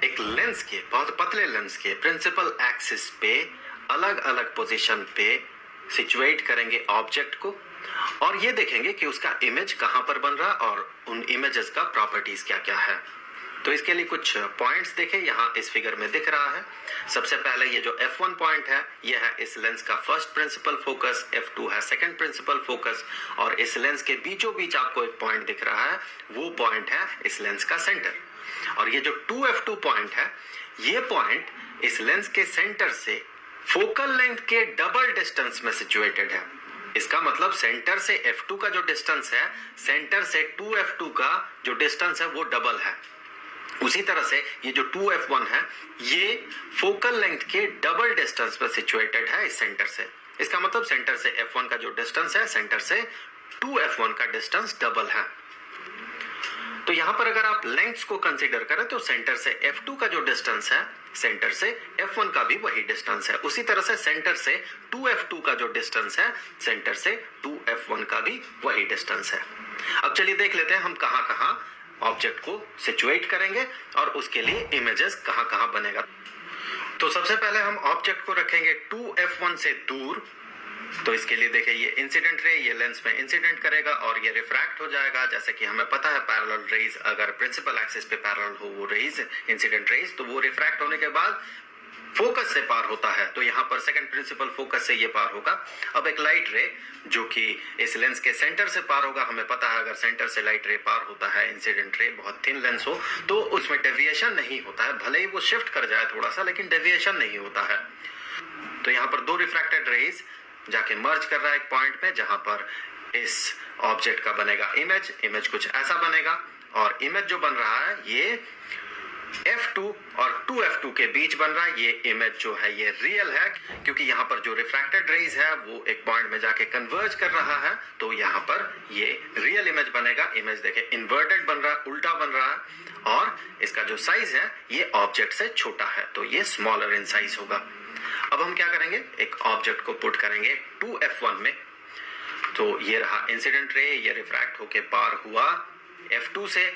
एक लेंस के, बहुत पतले लेंस के प्रिंसिपल एक्सिस पे अलग अलग पोजीशन पे सिचुएट करेंगे ऑब्जेक्ट को और ये देखेंगे कि उसका इमेज कहां पर बन रहा है और उन इमेजेस का प्रॉपर्टीज क्या क्या है। तो इसके लिए कुछ पॉइंट्स देखें, यहाँ इस फिगर में दिख रहा है। सबसे पहले ये जो F1 पॉइंट है, ये है इस लेंस का फर्स्ट प्रिंसिपल फोकस, F2 है सेकंड प्रिंसिपल फोकस, और इस लेंस के बीचों बीच आपको एक पॉइंट दिख रहा है, वो पॉइंट है इस लेंस का सेंटर। और ये जो 2F2 पॉइंट है, ये पॉइंट इस लेंस के सेंटर से फोकल लेंथ के डबल डिस्टेंस में सिचुएटेड है। इसका मतलब सेंटर से F2 का जो डिस्टेंस है, सेंटर से 2F2 का जो डिस्टेंस है वो डबल है। उसी तरह से ये जो 2F1 है, ये फोकल लेंथ के डबल डिस्टेंस पर सिचुएटेड है इस सेंटर से। इसका मतलब सेंटर से F1 का जो डिस्टेंस है, सेंटर से 2F1 का डिस्टेंस डबल है। तो यहां पर अगर आप लेंथ्स को कंसीडर करें तो सेंटर से F2 का जो डिस्टेंस है, सेंटर से F1 का भी वही डिस्टेंस है। उसी तरह से सेंटर से 2F2 का जो डिस्टेंस है, सेंटर से 2F1 का भी वही डिस्टेंस है। अब चलिए देख लेते हैं हम कहां कहां ऑब्जेक्ट को सिचुएट करेंगे और उसके लिए इमेजेस कहां कहां बनेगा। तो सबसे पहले हम ऑब्जेक्ट को रखेंगे 2F1 से दूर। तो इसके लिए देखिए, ये इंसिडेंट रे ये लेंस में इंसिडेंट करेगा और ये रिफ्रैक्ट हो जाएगा। जैसे कि हमें पता है पैरेलल रेज अगर प्रिंसिपल एक्सिस पे पैरेलल हो वो रेज, इंसिडेंट रेज, तो वो रिफ्रैक्ट होने के बाद फोकस से पार होता है। तो यहाँ पर सेकंड प्रिंसिपल फोकस से ये पार होगा। अब एक लाइट रे जो कि इस लेंस के सेंटर से पार होगा, हमें पता है अगर सेंटर से लाइट रे पार होता है, इंसिडेंट रे बहुत थिन लेंस हो तो उसमें डेविएशन नहीं होता है, भले ही वो शिफ्ट कर जाए थोड़ा सा, लेकिन डेविएशन नहीं होता है। तो यहाँ पर दो रिफ्रैक्टेड रेज जाके मर्ज कर रहा है एक पॉइंट में, जहां पर इस ऑब्जेक्ट का बनेगा इमेज कुछ ऐसा बनेगा। और इमेज जो बन रहा है ये F2 और 2F2 के बीच बन रहा है। ये इमेज जो है ये रियल है, क्योंकि यहाँ पर जो रिफ्रैक्टेड रेज है वो एक पॉइंट में जाके कन्वर्ज कर रहा है, तो यहाँ पर ये रियल इमेज बनेगा। इमेज देखे इन्वर्टेड बन रहा है, उल्टा बन रहा है, और इसका जो साइज है ये ऑब्जेक्ट से छोटा है, तो ये स्मॉलर इन साइज होगा। अब हम क्या करेंगे, एक ऑब्जेक्ट को पुट करेंगे 2F1 में। तो ये रहा इंसिडेंट रे, ये रिफ्रैक्ट होके पार हुआ F2 से,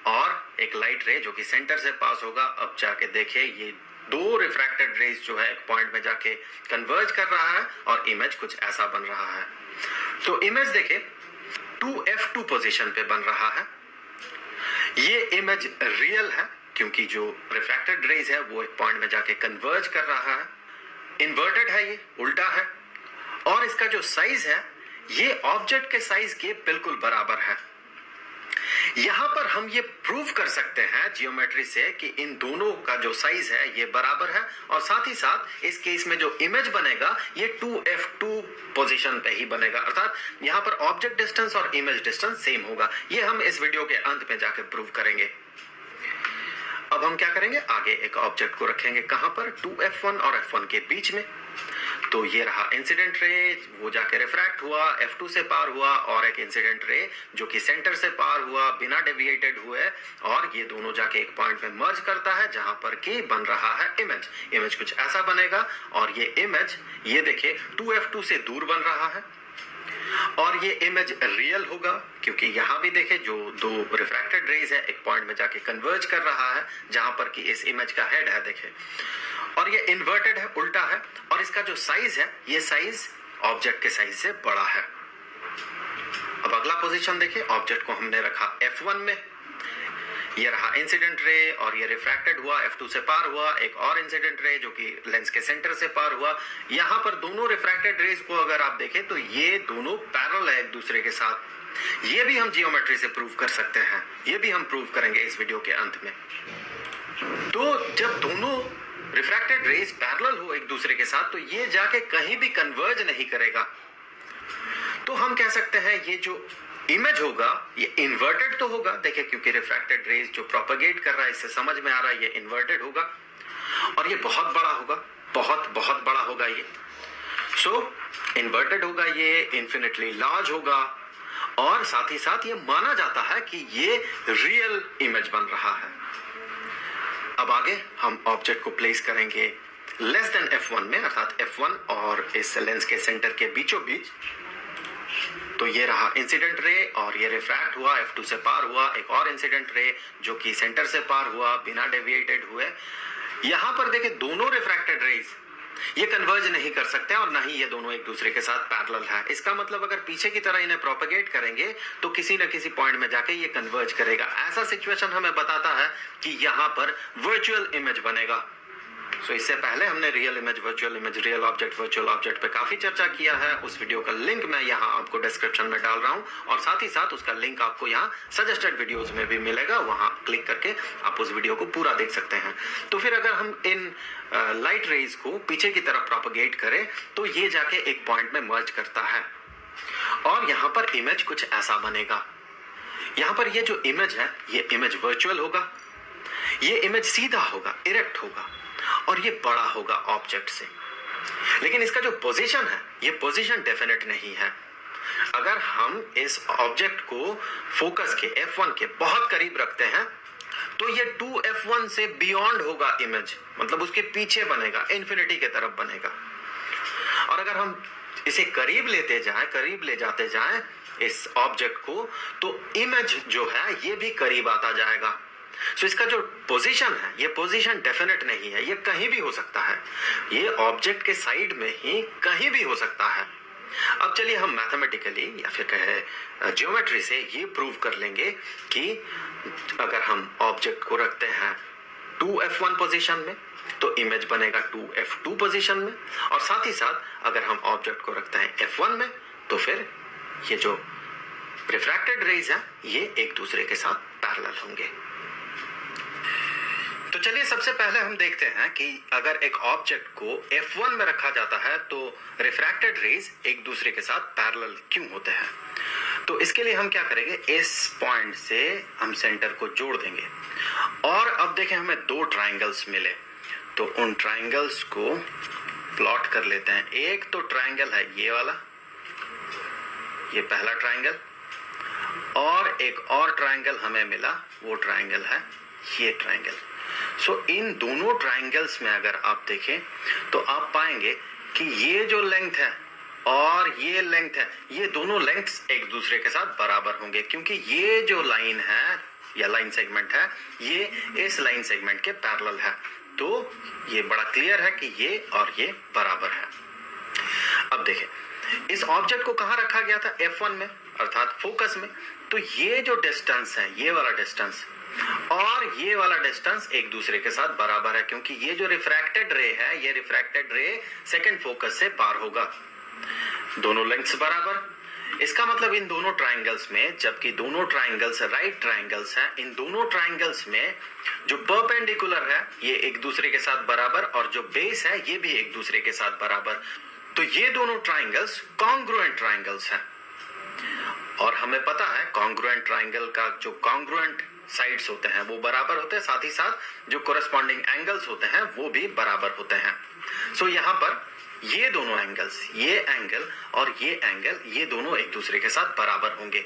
और एक लाइट रे जो कि सेंटर से पास होगा। अब जाके देखे ये दो रिफ्रैक्टेड रेज जो है एक पॉइंट में जाके कन्वर्ज कर रहा है और इमेज कुछ ऐसा बन रहा है। तो इमेज देखे 2F2 पोजीशन पे बन रहा है। ये इमेज रियल है क्योंकि जो रिफ्रैक्टेड रेज है वो एक पॉइंट में जाके कन्वर्ज कर रहा है। इन्वर्टेड है, ये उल्टा है, और इसका जो साइज है ये ऑब्जेक्ट के साइज के बिल्कुल बराबर है। यहां पर हम ये प्रूव कर सकते हैं जियोमेट्री से कि इन दोनों का जो साइज है ये बराबर है, और साथ ही साथ इस केस में जो इमेज बनेगा ये 2F2 पोजीशन पे ही बनेगा, अर्थात यहां पर ऑब्जेक्ट डिस्टेंस और इमेज डिस्टेंस सेम होगा। ये हम इस वीडियो के अंत में जाकर प्रूव करेंगे। अब हम क्या करेंगे, आगे एक ऑब्जेक्ट को रखेंगे कहां पर, 2F1 और F1 के बीच में। तो ये रहा इंसिडेंट रे, वो जाके रिफ्रैक्ट हुआ, F2 से पार हुआ, और एक इंसिडेंट रे जो कि सेंटर से पार हुआ बिना डेविएटेड हुए, और ये दोनों जाके एक पॉइंट में मर्ज करता है जहां पर कि बन रहा है इमेज कुछ ऐसा बनेगा। और ये इमेज ये देखे 2F2 से दूर बन रहा है, और ये इमेज रियल होगा क्योंकि यहां भी देखे जो दो रिफ्रैक्टेड रेज है एक पॉइंट में जाके कन्वर्ज कर रहा है जहां पर कि इस इमेज का हेड है देखे, और ये इन्वर्टेड है, उल्टा है, और इसका जो साइज है ये साइज ऑब्जेक्ट के साइज से बड़ा है। अब अगला पोजीशन देखिए, ऑब्जेक्ट को हमने रखा F1 में। ये रहा इंसिडेंट रे, और ये रिफ्रैक्टेड हुआ, F2 से पार हुआ, एक और इंसिडेंट रे जो कि लेंस के सेंटर से पार हुआ। यहां पर दोनों रिफ्रैक्टेड रेज को अगर आप देखें तो ये दोनों पैरेलल है एक दूसरे के साथ। ये भी हम जियोमेट्री से प्रूव कर सकते हैं, ये भी हम प्रूव करेंगे इस वीडियो के अंत में। तो जब दोनों रिफ्रैक्टेड रेज पैरेलल हो एक दूसरे के साथ तो ये जाके कहीं भी कन्वर्ज नहीं करेगा। तो हम कह सकते हैं ये जो इमेज होगा ये इन्वर्टेड तो होगा, देखिए क्योंकि रिफ्रैक्टेड रेज जो प्रोपेगेट कर रहा है इससे समझ में आ रहा है ये इन्वर्टेड होगा, और ये बहुत बड़ा होगा, बहुत बड़ा होगा ये। सो इन्वर्टेड होगा, ये इन्फिनिटली लार्ज होगा, और साथ ही साथ ये माना जाता है कि ये रियल इमेज बन रहा है। अब आगे हम ऑब्जेक्ट को प्लेस करेंगे लेस देन F1 में, अर्थात F1 और इस लेंस के सेंटर के बीचों बीच। तो ये रहा इंसिडेंट रे और ये रिफ्रैक्ट हुआ, F2 से पार हुआ, एक और इंसिडेंट रे जो कि सेंटर से पार हुआ बिना डेविएटेड हुए। यहां पर देखें दोनों रिफ्रैक्टेड रेज ये कन्वर्ज नहीं कर सकते और ना ही ये दोनों एक दूसरे के साथ पैरेलल है। इसका मतलब अगर पीछे की तरह इन्हें प्रोपेगेट करेंगे तो किसी न किसी पॉइंट में जाके ये कन्वर्ज करेगा। ऐसा सिचुएशन हमें बताता है कि यहां पर वर्चुअल इमेज बनेगा। सो इससे पहले हमने real image, virtual image, real object, virtual object पे काफी चर्चा किया है। उस वीडियो का लिंक मैं यहाँ आपको डिस्क्रिप्शन में डाल रहा हूँ और साथ ही साथ उसका लिंक आपको यहाँ सजेस्टेड वीडियोस में भी मिलेगा। वहां क्लिक करके आप उस वीडियो को पूरा देख सकते हैं। तो फिर अगर हम इन लाइट रेज को पीछे की तरफ प्रोपेगेट करें तो ये जाके एक पॉइंट में मर्ज करता है और यहाँ पर इमेज कुछ ऐसा बनेगा। यहाँ पर ये जो इमेज है ये इमेज वर्चुअल होगा, ये इमेज सीधा होगा, इरेक्ट होगा और ये बड़ा होगा ऑब्जेक्ट से। लेकिन इसका जो पोजीशन है ये पोजीशन डेफिनेट नहीं है। अगर हम इस ऑब्जेक्ट को फोकस के F1 के बहुत करीब रखते हैं तो ये 2F1 से बियॉन्ड होगा इमेज, मतलब उसके पीछे बनेगा, इंफिनिटी के तरफ बनेगा। और अगर हम इसे करीब लेते जाएं, करीब ले जाते जाएं इस ऑब्जेक्ट को, तो इमेज जो है ये भी करीब आता जाएगा। सो इसका जो पोजीशन है ये पोजीशन डेफिनेट नहीं है, ये कहीं भी हो सकता है, ये ऑब्जेक्ट के साइड में ही कहीं भी हो सकता है। अब चलिए हम मैथमेटिकली या फिर कहे ज्योमेट्री से ये प्रूव कर लेंगे कि अगर हम ऑब्जेक्ट को रखते हैं 2F1 पोजीशन में तो इमेज बनेगा 2F2 पोजीशन में, और साथ ही साथ अगर हम ऑब्जेक्ट को रखते हैं F1 में तो फिर ये जो रिफ्रैक्टेड रेज है ये एक दूसरे के साथ पैरेलल होंगे। तो चलिए सबसे पहले हम देखते हैं कि अगर एक ऑब्जेक्ट को F1 में रखा जाता है तो रिफ्रैक्टेड रेज एक दूसरे के साथ पैरेलल क्यों होते हैं। तो इसके लिए हम क्या करेंगे, इस पॉइंट से हम सेंटर को जोड़ देंगे और अब देखें हमें दो ट्राइंगल्स मिले तो उन ट्राइंगल्स को प्लॉट कर लेते हैं। एक तो ट्राइंगल है ये वाला, ये पहला ट्राइंगल, और एक और ट्राइंगल हमें मिला, वो ट्राइंगल है ये ट्राइंगल। सो इन दोनों ट्राइंगल्स में अगर आप देखें तो आप पाएंगे कि ये जो लेंथ है और ये लेंथ है, ये दोनों लेंथ्स एक दूसरे के साथ बराबर होंगे, क्योंकि ये जो लाइन है या लाइन सेगमेंट है ये इस लाइन सेगमेंट के पैरेलल है। तो ये बड़ा क्लियर है कि ये और ये बराबर है। अब देखें इस ऑब्जेक्ट को कहां रखा गया था, F1 में अर्थात फोकस में। तो ये जो डिस्टेंस है, ये वाला डिस्टेंस और ये वाला डिस्टेंस एक दूसरे के साथ बराबर है, क्योंकि ये जो रिफ्रैक्टेड रे है ये रिफ्रैक्टेड रे सेकंड फोकस से पार होगा, दोनों लेंथ्स बराबर। इसका मतलब इन दोनों ट्राइंगल्स में, जबकि दोनों ट्राइंगल्स राइट ट्राइंगल्स हैं, इन दोनों ट्राइंगल्स में जो परपेंडिकुलर है ये एक दूसरे के साथ बराबर और जो बेस है ये भी एक दूसरे के साथ बराबर। तो ये दोनों ट्राइंगल्स कॉन्ग्रुएंट ट्राइंगल्स हैं और हमें पता है कॉन्ग्रुएंट ट्राइंगल का जो कॉन्ग्रुएंट साइड्स होते हैं वो बराबर होते हैं, साथ ही साथ जो कोरेस्पॉन्डिंग एंगल्स होते हैं वो भी बराबर होते हैं। सो यहाँ पर ये दोनों एंगल्स, ये एंगल और ये एंगल, ये दोनों एक दूसरे के साथ बराबर होंगे।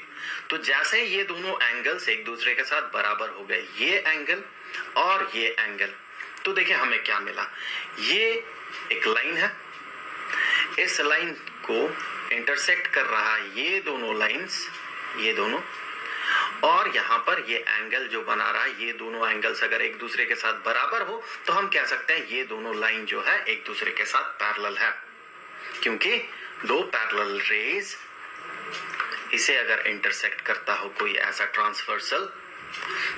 तो जैसे ये दोनों एंगल्स एक दूसरे के साथ बराबर हो गए, ये एंगल और ये एंगल, तो देखिए हमें क्या मिला, ये एक लाइन है, इस लाइन को इंटरसेक्ट कर रहा है ये दोनों लाइंस, ये दोनों, और यहाँ पर ये एंगल जो बना रहा है, ये दोनों एंगल्स अगर एक दूसरे के साथ बराबर हो तो हम कह सकते हैं ये दोनों लाइन जो है एक दूसरे के साथ पैरेलल है, क्योंकि दो पैरेलल रेज इसे अगर इंटरसेक्ट करता हो कोई ऐसा ट्रांसवर्सल,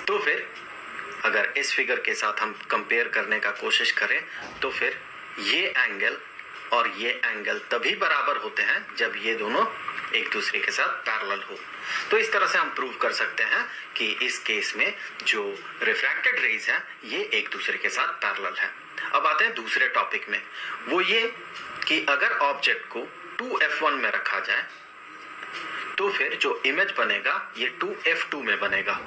तो फिर अगर इस फिगर के साथ हम कंपेयर करने का कोशिश करें तो फिर ये एंगल और ये एंगल तभी बराबर होते हैं जब ये दोनों एक दूसरे के साथ पैरेलल हो। तो इस तरह से हम प्रूव कर सकते हैं कि इस केस में जो रिफ्रैक्टेड रेज है ये एक दूसरे के साथ पैरेलल है। अब आते हैं दूसरे टॉपिक में, वो ये कि अगर ऑब्जेक्ट को 2F1 में रखा जाए तो फिर जो इमेज बनेगा ये 2F2 में बनेगा।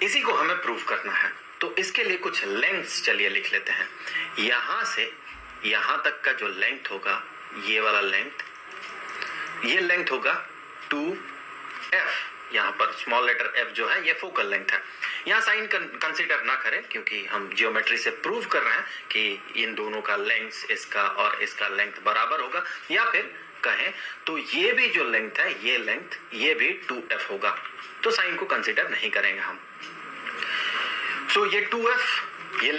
इसी को हमें प्रूव करना है। तो इसके लिए कुछ लेंथ्स चलिए लिख लेते हैं। यहां से यहां तक का जो लेंथ होगा, ये वाला लेंथ, ये लेंथ होगा 2F। यहाँ पर स्मॉल लेटर f जो है ये फोकल लेंथ है। यहाँ साइन कंसीडर ना करें क्योंकि हम जियोमेट्री से प्रूव कर रहे हैं कि इन दोनों का लेंथ, इसका और इसका लेंथ बराबर होगा, या फिर कहें तो ये भी जो लेंथ है, ये लेंथ ये भी 2f होगा, तो साइन को कंसिडर नहीं करेंगे हम। सो ये 2f ये